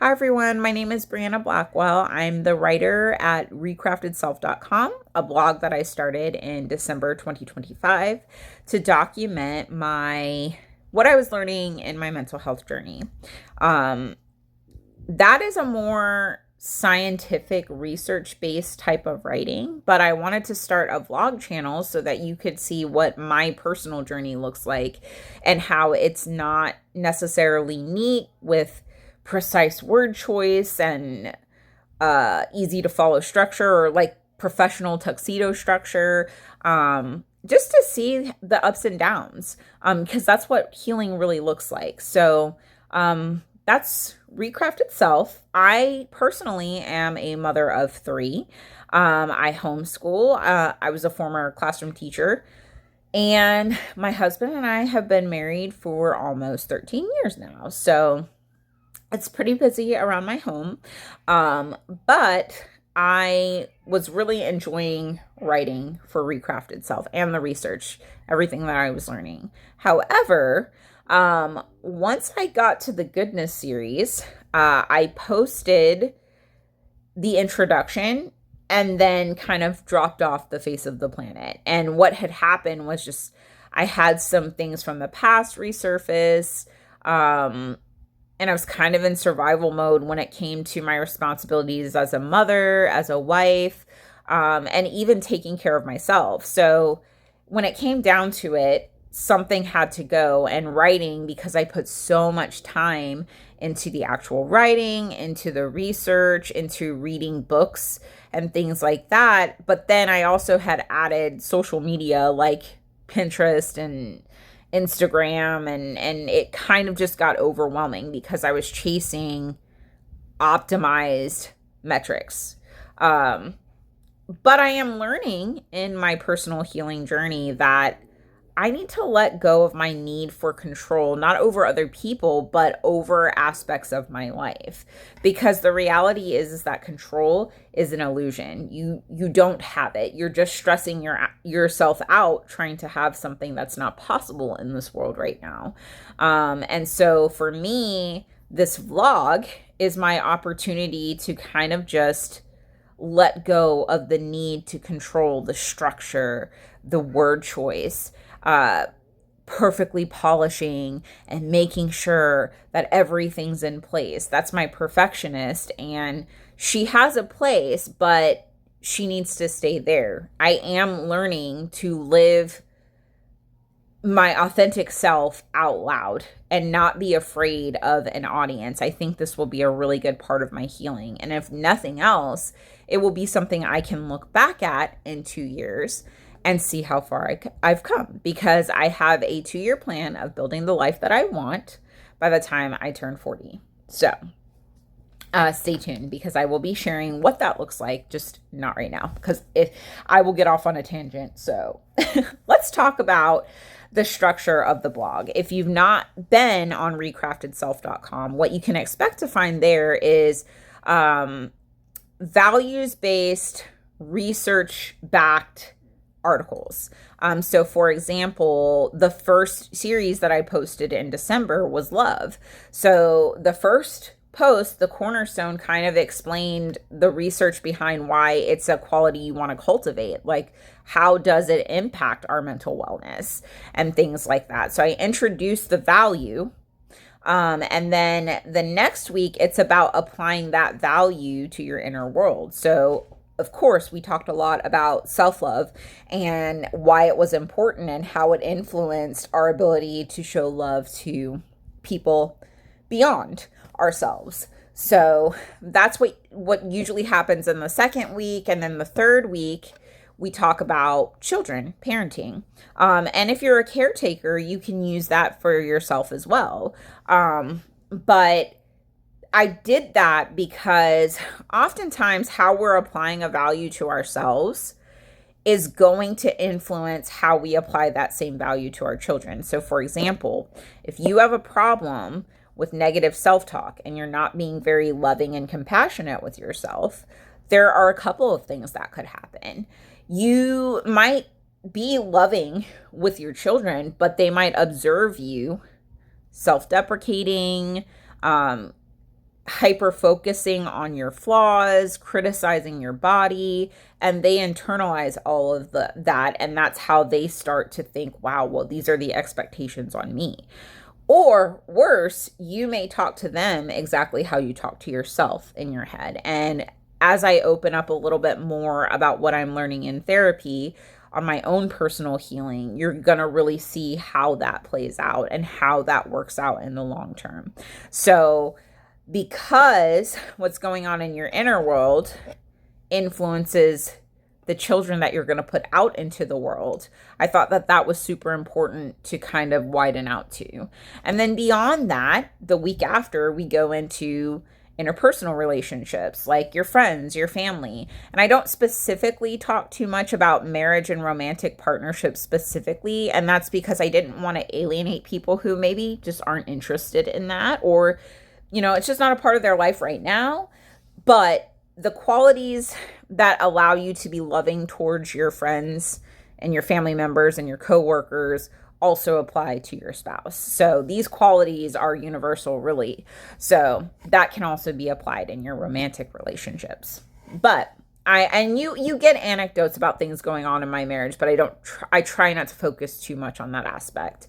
Hi everyone, my name is Bryanna Blackwell. I'm the writer at recraftedself.com, a blog that I started in December 2025 to document what I was learning in my mental health journey. Um, that is a more scientific research-based type of writing, but I wanted to start a vlog channel so that you could see what my personal journey looks like and how it's not necessarily neat with precise word choice and easy to follow structure or like professional tuxedo structure, just to see the ups and downs, because that's what healing really looks like. So that's Recrafted Self. I personally am a mother of three. I homeschool. I was a former classroom teacher, and my husband and I have been married for almost 13 years now. So it's pretty busy around my home. But I was really enjoying writing for Recrafted Self and the research, everything that I was learning. However, once I got to the goodness series, I posted the introduction and then kind of dropped off the face of the planet. And what had happened was just I had some things from the past resurface. And I was kind of in survival mode when it came to my responsibilities as a mother, as a wife, and even taking care of myself. So when it came down to it, something had to go. And writing, because I put so much time into the actual writing, into the research, into reading books and things like that. But then I also had added social media like Pinterest and Instagram, and it kind of just got overwhelming because I was chasing optimized metrics. But I am learning in my personal healing journey that I need to let go of my need for control, not over other people, but over aspects of my life. Because the reality is that control is an illusion. You don't have it. You're just stressing yourself out trying to have something that's not possible in this world right now. And so for me, this vlog is my opportunity to kind of just let go of the need to control the structure, the word choice, perfectly polishing and making sure that everything's in place. That's my perfectionist, and she has a place, but she needs to stay there. I am learning to live my authentic self out loud and not be afraid of an audience. I think this will be a really good part of my healing. And if nothing else, it will be something I can look back at in 2 years and see how far I've come, because I have a 2-year plan of building the life that I want by the time I turn 40. So stay tuned, because I will be sharing what that looks like, just not right now, because I will get off on a tangent. So let's talk about the structure of the blog. If you've not been on recraftedself.com, what you can expect to find there is values-based, research-backed articles. So for example, the first series that I posted in December was love. So the first post, the cornerstone, kind of explained the research behind why it's a quality you want to cultivate. Like, how does it impact our mental wellness and things like that. So I introduced the value. And then the next week, it's about applying that value to your inner world. So of course, we talked a lot about self-love and why it was important and how it influenced our ability to show love to people beyond ourselves. So that's what usually happens in the second week. And then the third week, we talk about children, parenting. And if you're a caretaker, you can use that for yourself as well. But I did that because oftentimes how we're applying a value to ourselves is going to influence how we apply that same value to our children. So for example, if you have a problem with negative self-talk and you're not being very loving and compassionate with yourself, there are a couple of things that could happen. You might be loving with your children, but they might observe you self-deprecating, hyper focusing on your flaws, criticizing your body, and they internalize all of that, and that's how they start to think, wow, well, these are the expectations on me. Or worse, you may talk to them exactly how you talk to yourself in your head. And as I open up a little bit more about what I'm learning in therapy on my own personal healing, you're going to really see how that plays out and how that works out in the long term. So, because what's going on in your inner world influences the children that you're going to put out into the world, I thought that that was super important to kind of widen out to. And then beyond that, the week after, we go into interpersonal relationships, like your friends, your family. And I don't specifically talk too much about marriage and romantic partnerships specifically. And that's because I didn't want to alienate people who maybe just aren't interested in that, or, it's just not a part of their life right now. But the qualities that allow you to be loving towards your friends and your family members and your coworkers also apply to your spouse. So these qualities are universal, really. So that can also be applied in your romantic relationships. But you get anecdotes about things going on in my marriage, but I try not to focus too much on that aspect.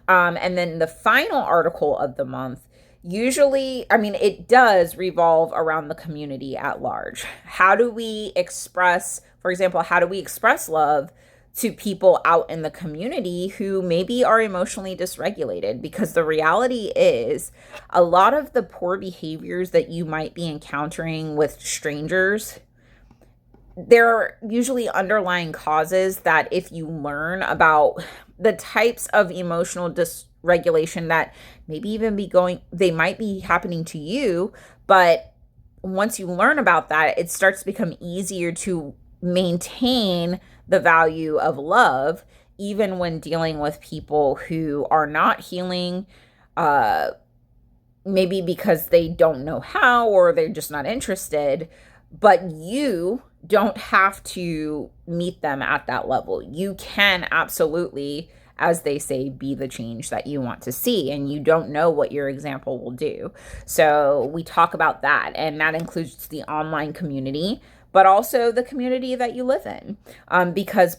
And then the final article of the month, usually, it does revolve around the community at large. How do we express love to people out in the community who maybe are emotionally dysregulated? Because the reality is, a lot of the poor behaviors that you might be encountering with strangers, there are usually underlying causes that if you learn about the types of emotional dysregulation that they might be happening to you, but once you learn about that, it starts to become easier to maintain the value of love, even when dealing with people who are not healing, maybe because they don't know how or they're just not interested. But you don't have to meet them at that level. You can absolutely, as they say, be the change that you want to see, and you don't know what your example will do. So we talk about that, and that includes the online community, but also the community that you live in, because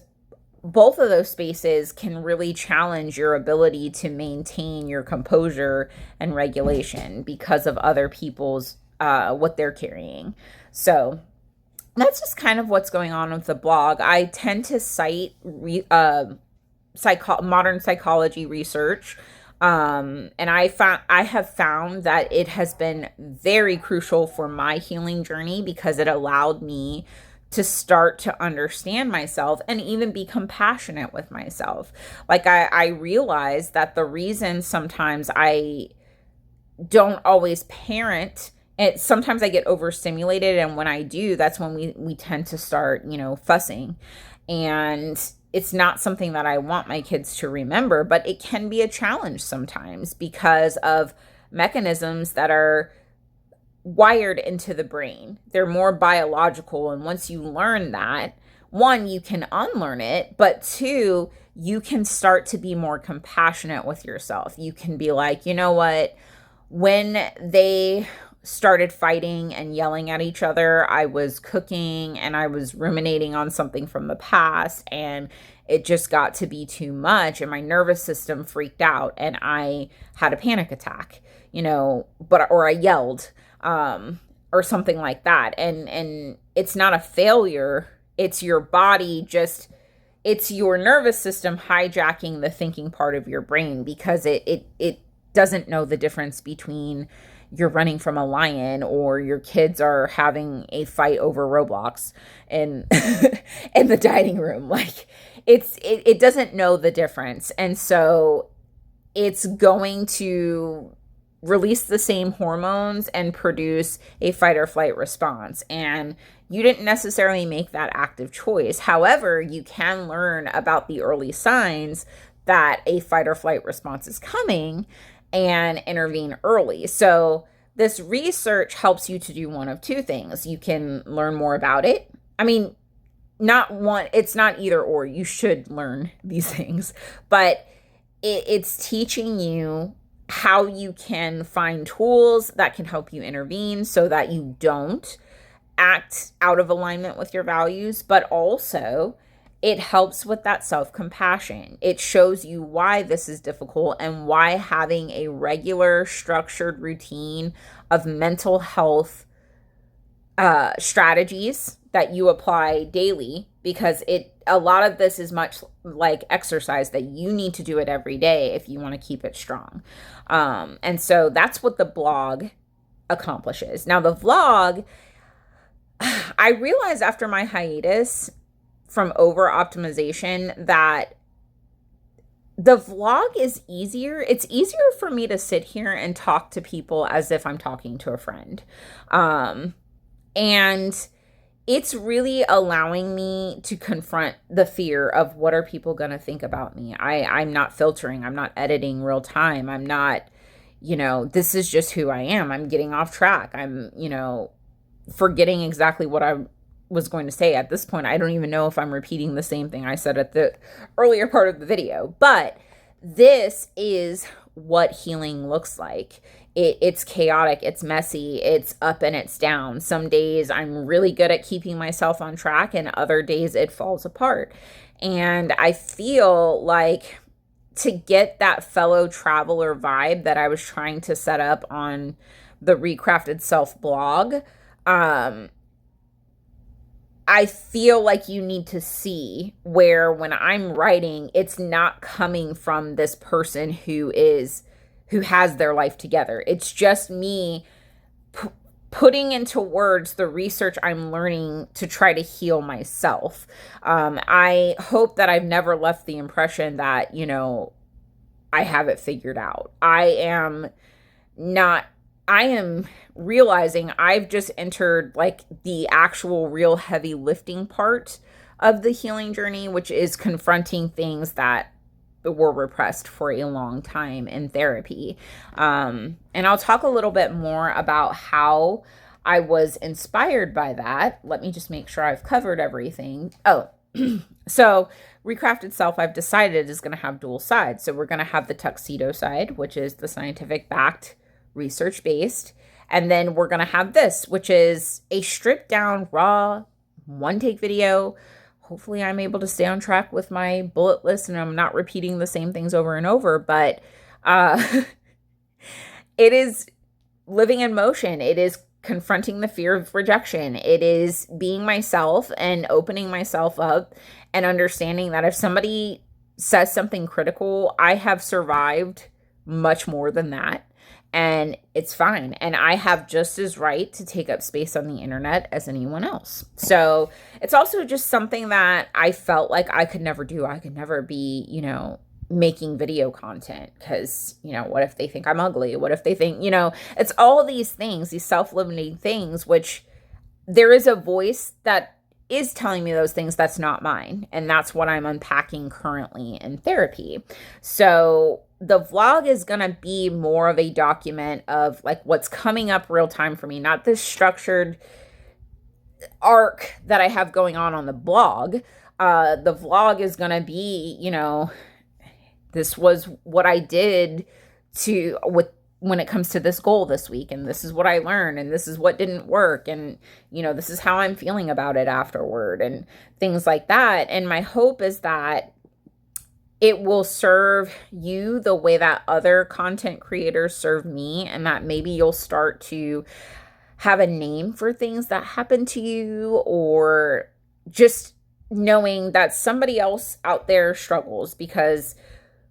both of those spaces can really challenge your ability to maintain your composure and regulation because of other people's what they're carrying. So that's just kind of what's going on with the blog. I tend to cite modern psychology research, and I have found that it has been very crucial for my healing journey because it allowed me to start to understand myself and even be compassionate with myself. Like I realized that the reason sometimes I don't always parent, and sometimes I get overstimulated, and when I do, that's when we tend to start, fussing. And it's not something that I want my kids to remember, but it can be a challenge sometimes because of mechanisms that are wired into the brain. They're more biological, and once you learn that, one, you can unlearn it, but two, you can start to be more compassionate with yourself. You can be like, you know what? When they started fighting and yelling at each other, I was cooking and I was ruminating on something from the past, and it just got to be too much, and my nervous system freaked out and I had a panic attack, or I yelled, or something like that. And it's not a failure. It's your body it's your nervous system hijacking the thinking part of your brain because it doesn't know the difference between you're running from a lion or your kids are having a fight over Roblox in in the dining room. Like it doesn't know the difference. And so it's going to release the same hormones and produce a fight or flight response. And you didn't necessarily make that active choice. However, you can learn about the early signs that a fight or flight response is coming and intervene early. So this research helps you to do one of two things. You can learn more about it. It's not either or. You should learn these things, but it's teaching you how you can find tools that can help you intervene so that you don't act out of alignment with your values, but also it helps with that self-compassion. It shows you why this is difficult and why having a regular structured routine of mental health strategies that you apply daily, because a lot of this is much like exercise, that you need to do it every day if you want to keep it strong. And so that's what the blog accomplishes. Now the vlog, I realized after my hiatus from over optimization that the vlog is easier. It's easier for me to sit here and talk to people as if I'm talking to a friend. And it's really allowing me to confront the fear of what are people going to think about me. I'm not filtering. I'm not editing real time. I'm not, this is just who I am. I'm getting off track. I'm, forgetting exactly what I was going to say. At this point, I don't even know if I'm repeating the same thing I said at the earlier part of the video, but this is what healing looks like. It's chaotic, it's messy, it's up and it's down. Some days I'm really good at keeping myself on track, and other days it falls apart. And I feel like to get that fellow traveler vibe that I was trying to set up on the Recrafted Self blog, I feel like you need to see where when I'm writing, it's not coming from this person who has their life together. It's just me putting into words the research I'm learning to try to heal myself. I hope that I've never left the impression that, I have it figured out. I am realizing I've just entered like the actual real heavy lifting part of the healing journey, which is confronting things that were repressed for a long time in therapy. And I'll talk a little bit more about how I was inspired by that. Let me just make sure I've covered everything. Oh, so Recrafted Self, I've decided, is going to have dual sides. So we're going to have the tuxedo side, which is the scientific backed, research based. And then we're going to have this, which is a stripped down, raw, one take video. Hopefully I'm able to stay on track with my bullet list and I'm not repeating the same things over and over, but it is living in motion. It is confronting the fear of rejection. It is being myself and opening myself up and understanding that if somebody says something critical, I have survived much more than that. And it's fine. And I have just as right to take up space on the internet as anyone else. So it's also just something that I felt like I could never do. I could never be, making video content because, what if they think I'm ugly? What if they think, it's all these things, these self-limiting things, which there is a voice that is telling me those things that's not mine. And that's what I'm unpacking currently in therapy. So the vlog is going to be more of a document of like what's coming up real time for me, not this structured arc that I have going on the blog. The vlog is going to be, this was what I did when it comes to this goal this week, and this is what I learned, and this is what didn't work, and this is how I'm feeling about it afterward, and things like that. And my hope is that it will serve you the way that other content creators serve me, and that maybe you'll start to have a name for things that happen to you, or just knowing that somebody else out there struggles. Because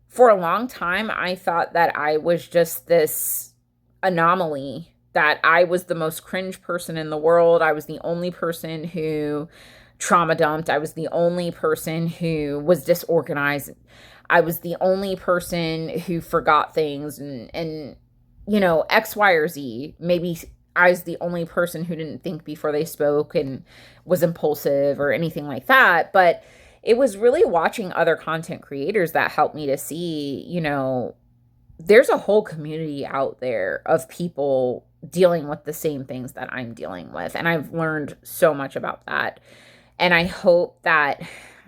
for a long time, I thought that I was just this anomaly, that I was the most cringe person in the world. I was the only person who trauma dumped. I was the only person who was disorganized. I was the only person who forgot things and X, Y, or Z. Maybe I was the only person who didn't think before they spoke and was impulsive or anything like that. But it was really watching other content creators that helped me to see, there's a whole community out there of people dealing with the same things that I'm dealing with. And I've learned so much about that. And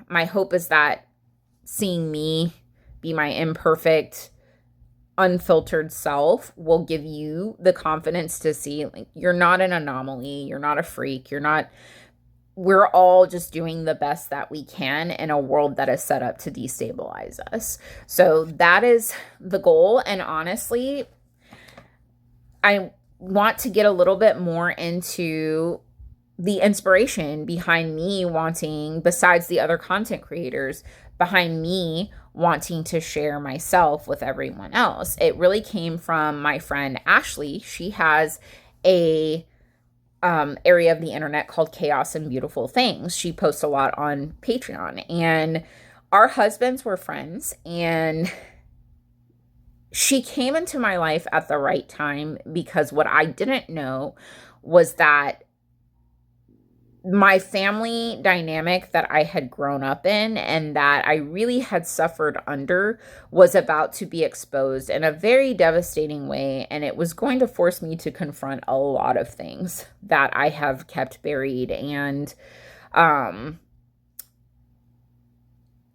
my hope is that seeing me be my imperfect, Unfiltered Self will give you the confidence to see, like, you're not an anomaly, you're not a freak, we're all just doing the best that we can in a world that is set up to destabilize us. So that is the goal. And honestly, I want to get a little bit more into the inspiration behind me wanting, besides the other content creators, behind me wanting to share myself with everyone else. It really came from my friend Ashley. She has a area of the internet called Chaos and Beautiful Things. She posts a lot on Patreon, and our husbands were friends, and she came into my life at the right time, because what I didn't know was that my family dynamic that I had grown up in and that I really had suffered under was about to be exposed in a very devastating way. And it was going to force me to confront a lot of things that I have kept buried. And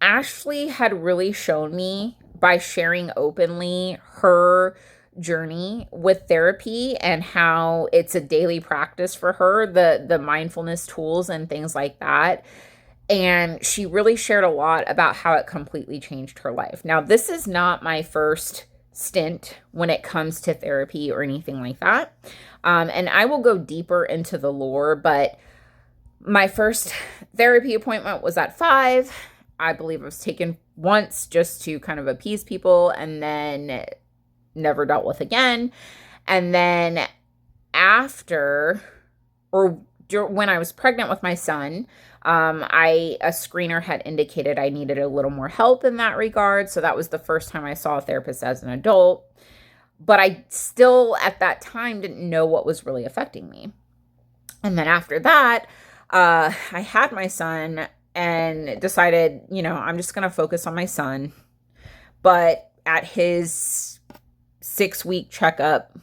Ashley had really shown me, by sharing openly her journey with therapy and how it's a daily practice for her, the mindfulness tools and things like that. And she really shared a lot about how it completely changed her life. Now, this is not my first stint when it comes to therapy or anything like that. And I will go deeper into the lore, but my first therapy appointment was at 5. I believe I was taken once just to kind of appease people, and then never dealt with again. And then after, or when I was pregnant with my son, a screener had indicated I needed a little more help in that regard. So that was the first time I saw a therapist as an adult. But I still, at that time, didn't know what was really affecting me. And then after that, I had my son and decided, I'm just going to focus on my son. But at his 6-week checkup,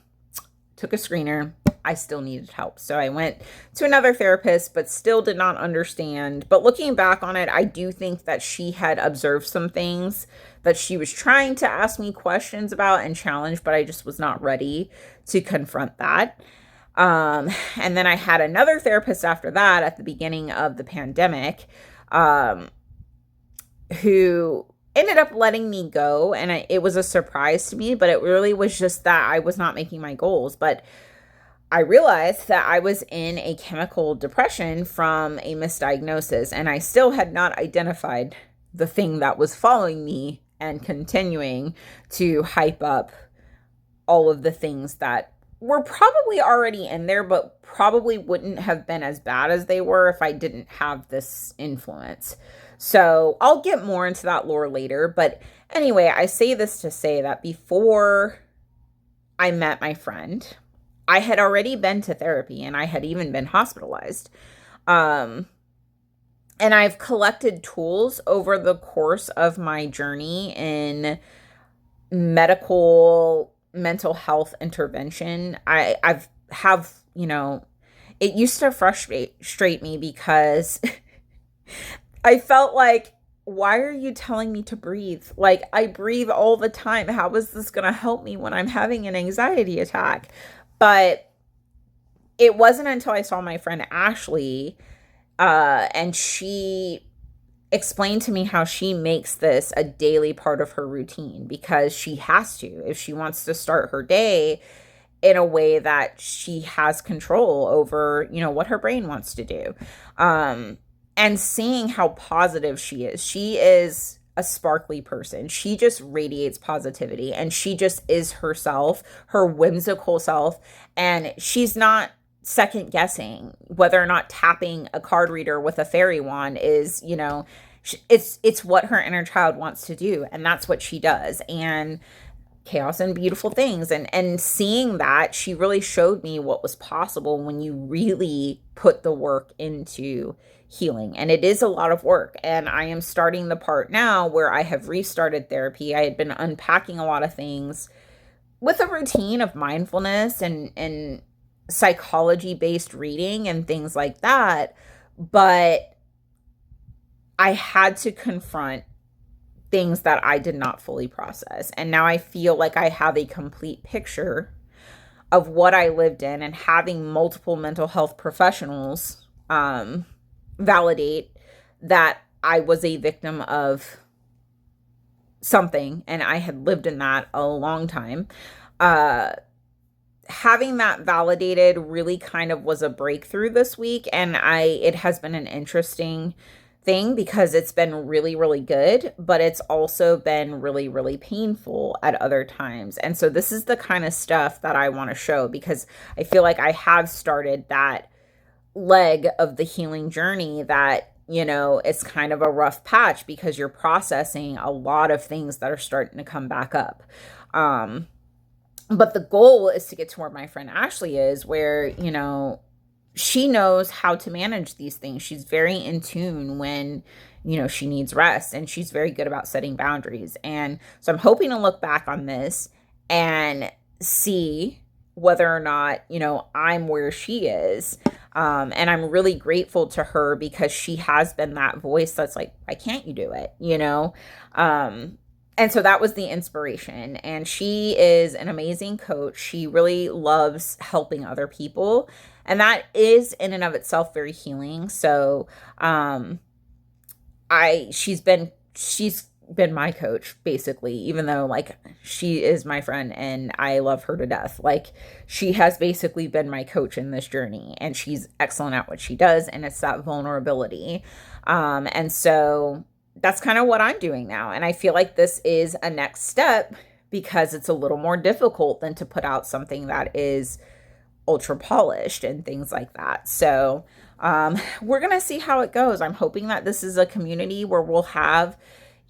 took a screener, I still needed help. So I went to another therapist, but still did not understand. But looking back on it, I do think that she had observed some things that she was trying to ask me questions about and challenge, but I just was not ready to confront that. And then I had another therapist after that at the beginning of the pandemic, who ended up letting me go. And it was a surprise to me, but it really was just that I was not making my goals. But I realized that I was in a chemical depression from a misdiagnosis, and I still had not identified the thing that was following me and continuing to hype up all of the things that were probably already in there, but probably wouldn't have been as bad as they were if I didn't have this influence. So I'll get more into that lore later. But anyway, I say this to say that before I met my friend, I had already been to therapy, and I had even been hospitalized. And I've collected tools over the course of my journey in mental health intervention. I've it used to frustrate me because I felt like, why are you telling me to breathe? Like, I breathe all the time. How is this going to help me when I'm having an anxiety attack? But it wasn't until I saw my friend Ashley, and she explained to me how she makes this a daily part of her routine, because she has to, if she wants to start her day in a way that she has control over, what her brain wants to do. And seeing how positive she is a sparkly person. She just radiates positivity, and she just is herself, her whimsical self. And she's not second guessing whether or not tapping a card reader with a fairy wand is, it's what her inner child wants to do. And that's what she does. And Chaos and Beautiful Things. And seeing that, she really showed me what was possible when you really put the work into healing. And it is a lot of work. And I am starting the part now where I have restarted therapy. I had been unpacking a lot of things with a routine of mindfulness and psychology-based reading and things like that. But I had to confront things that I did not fully process. And now I feel like I have a complete picture of what I lived in, and having multiple mental health professionals validate that I was a victim of something and I had lived in that a long time. Having that validated really kind of was a breakthrough this week, and it has been an interesting thing because it's been really, really good, but it's also been really, really painful at other times. And so this is the kind of stuff that I want to show, because I feel like I have started that leg of the healing journey that, it's kind of a rough patch because you're processing a lot of things that are starting to come back up. But the goal is to get to where my friend Ashley is, where, she knows how to manage these things. She's very in tune when, she needs rest, and she's very good about setting boundaries. And so I'm hoping to look back on this and see whether or not, I'm where she is. And I'm really grateful to her because she has been that voice that's like, why can't you do it? And so that was the inspiration. And she is an amazing coach. She really loves helping other people. And that is in and of itself very healing. So she's been my coach, basically, even though like she is my friend and I love her to death. Like, she has basically been my coach in this journey, and she's excellent at what she does. And it's that vulnerability. And so that's kind of what I'm doing now. And I feel like this is a next step because it's a little more difficult than to put out something that is ultra polished and things like that. So we're going to see how it goes. I'm hoping that this is a community where we'll have,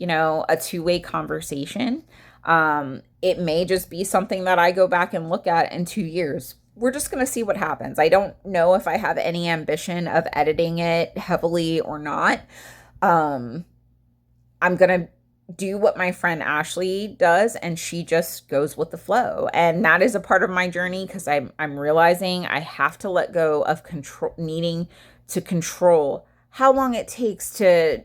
a two-way conversation. It may just be something that I go back and look at in 2 years. We're just going to see what happens. I don't know if I have any ambition of editing it heavily or not. I'm going to do what my friend Ashley does, and she just goes with the flow. And that is a part of my journey because I'm realizing I have to let go of needing to control how long it takes to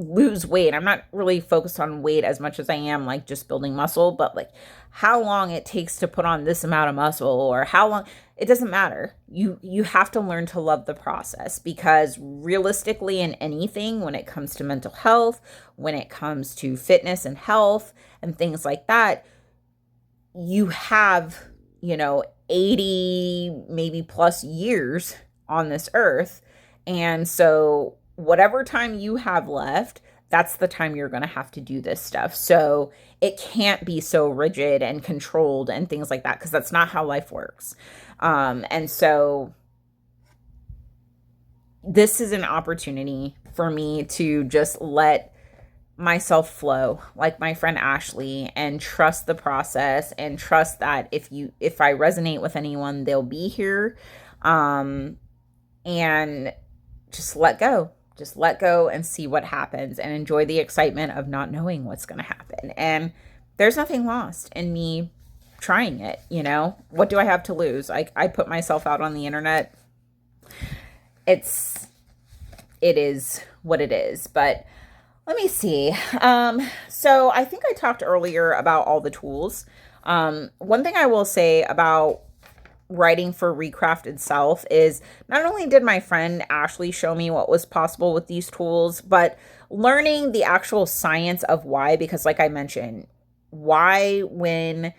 lose weight. I'm not really focused on weight as much as I am like just building muscle, but like how long it takes to put on this amount of muscle, or how long, it doesn't matter. You have to learn to love the process, because realistically in anything, when it comes to mental health, when it comes to fitness and health and things like that, you have, 80 maybe plus years on this earth. And so whatever time you have left, that's the time you're going to have to do this stuff. So it can't be so rigid and controlled and things like that, because that's not how life works. And so this is an opportunity for me to just let myself flow like my friend Ashley, and trust the process, and trust that if I resonate with anyone, they'll be here. And just let go. Just let go and see what happens, and enjoy the excitement of not knowing what's going to happen. And there's nothing lost in me trying it. What do I have to lose? I put myself out on the internet. It is what it is. But let me see. So I think I talked earlier about all the tools. One thing I will say about writing for Recrafted Self is not only did my friend Ashley show me what was possible with these tools, but learning the actual science of why, because like I mentioned, why when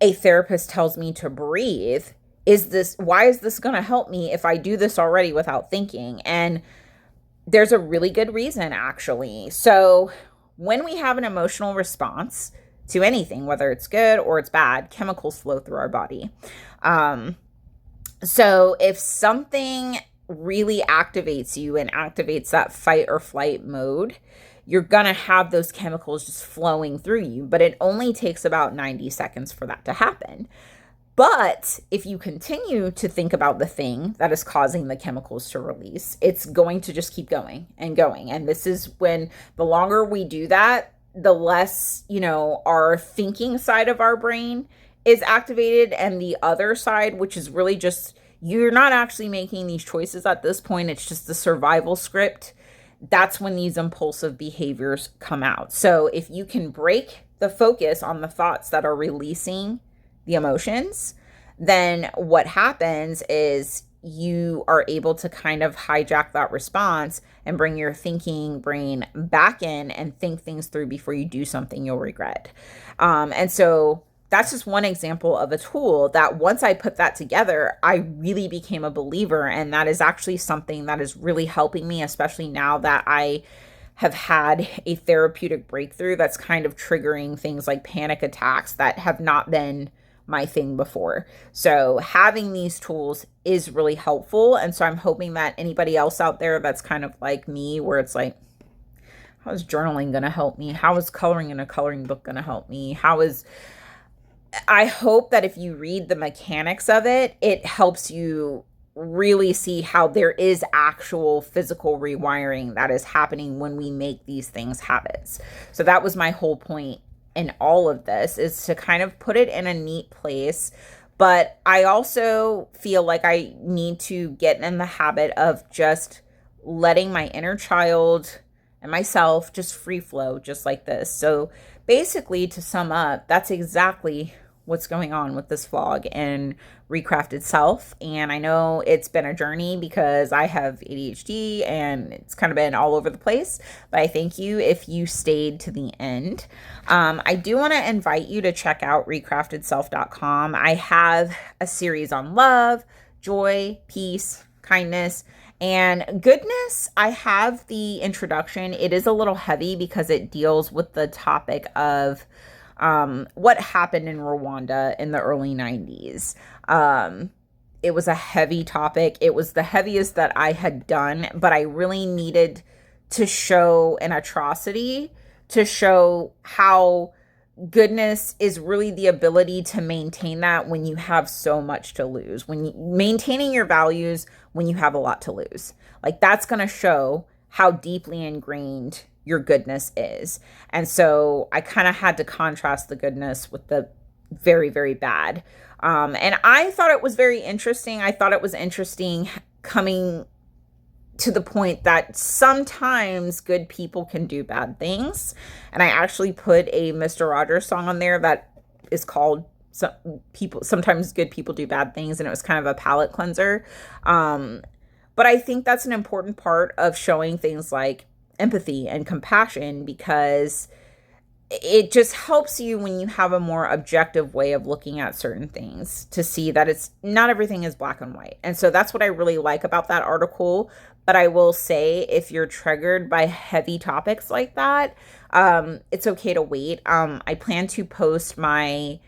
a therapist tells me to breathe, why is this going to help me if I do this already without thinking? And there's a really good reason, actually. So when we have an emotional response to anything, whether it's good or it's bad, chemicals flow through our body. So if something really activates you and activates that fight or flight mode, you're going to have those chemicals just flowing through you. But it only takes about 90 seconds for that to happen. But if you continue to think about the thing that is causing the chemicals to release, it's going to just keep going and going. And this is when the longer we do that, the less, our thinking side of our brain is activated, and the other side, which is really just, you're not actually making these choices at this point. It's just the survival script that's when these impulsive behaviors come out. So if you can break the focus on the thoughts that are releasing the emotions, then what happens is you are able to kind of hijack that response and bring your thinking brain back in and think things through before you do something you'll regret. And so that's just one example of a tool that once I put that together, I really became a believer. And that is actually something that is really helping me, especially now that I have had a therapeutic breakthrough that's kind of triggering things like panic attacks that have not been my thing before. So having these tools is really helpful. And so I'm hoping that anybody else out there that's kind of like me, where it's like, how is journaling going to help me? How is coloring in a coloring book going to help me? I hope that if you read the mechanics of it, it helps you really see how there is actual physical rewiring that is happening when we make these things habits. So that was my whole point in all of this, is to kind of put it in a neat place. But I also feel like I need to get in the habit of just letting my inner child and myself just free flow just like this. So basically, to sum up, that's exactly what's going on with this vlog and Recrafted Self. And I know it's been a journey because I have ADHD and it's kind of been all over the place, but I thank you if you stayed to the end. I do want to invite you to check out recraftedself.com. I have a series on love, joy, peace, kindness, and goodness. I have the introduction. It is a little heavy because it deals with the topic of what happened in Rwanda in the early 90s. It was a heavy topic. It was the heaviest that I had done, but I really needed to show an atrocity, to show how goodness is really the ability to maintain that when you have so much to lose, maintaining your values when you have a lot to lose. Like, that's going to show how deeply ingrained your goodness is. And so I kind of had to contrast the goodness with the very, very bad. And I thought it was very interesting. I thought it was interesting coming to the point that sometimes good people can do bad things. And I actually put a Mr. Rogers song on there that is called Sometimes Good People Do Bad Things. And it was kind of a palate cleanser. But I think that's an important part of showing things like empathy and compassion, because it just helps you when you have a more objective way of looking at certain things to see that it's not everything is black and white. And so that's what I really like about that article. But I will say, if you're triggered by heavy topics like that, it's okay to wait. I plan to post my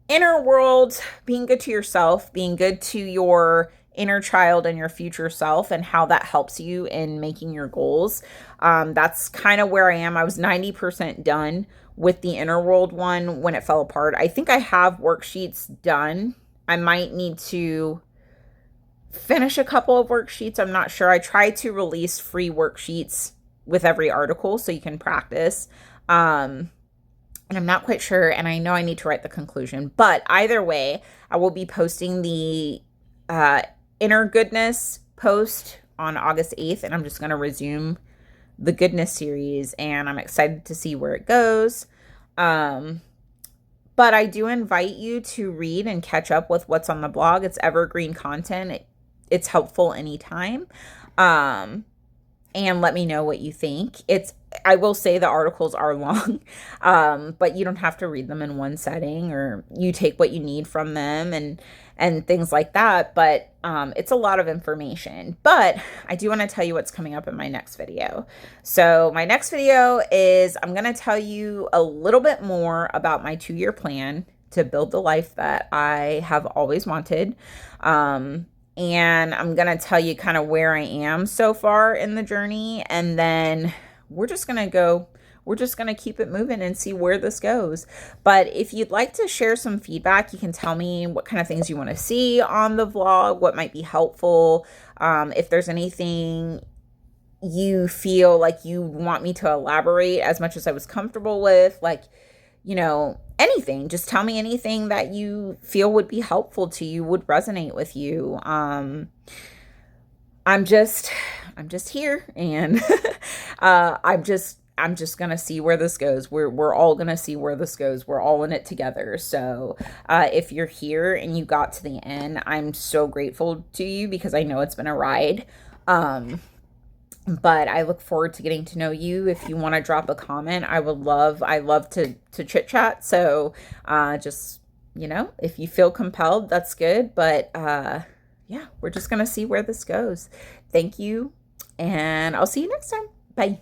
inner world, being good to yourself, being good to your inner child and your future self, and how that helps you in making your goals. That's kind of where I am. I was 90% done with the inner world one when it fell apart. I think I have worksheets done. I might need to finish a couple of worksheets. I'm not sure. I try to release free worksheets with every article so you can practice. And I'm not quite sure. And I know I need to write the conclusion, but either way, I will be posting the inner goodness post on August 8th, and I'm just going to resume the goodness series, and I'm excited to see where it goes. But I do invite you to read and catch up with what's on the blog. It's evergreen content. It's helpful anytime. And let me know what you think. I will say the articles are long, but you don't have to read them in one setting, or you take what you need from them and things like that. But it's a lot of information. But I do want to tell you what's coming up in my next video. So my next video is, I'm going to tell you a little bit more about my 2-year plan to build the life that I have always wanted. And I'm going to tell you kind of where I am so far in the journey. And then we're just going to keep it moving and see where this goes. But if you'd like to share some feedback, you can tell me what kind of things you want to see on the vlog, what might be helpful. If there's anything you feel like you want me to elaborate as much as I was comfortable with, like, anything, just tell me anything that you feel would be helpful to you, would resonate with you. I'm just I'm just here, and I'm just gonna see where this goes. We're all gonna see where this goes. We're all in it together. So if you're here and you got to the end, I'm so grateful to you because I know it's been a ride. But I look forward to getting to know you. If you want to drop a comment, I love to chit chat. So just, if you feel compelled, that's good. But yeah, we're just gonna see where this goes. Thank you, and I'll see you next time. Bye.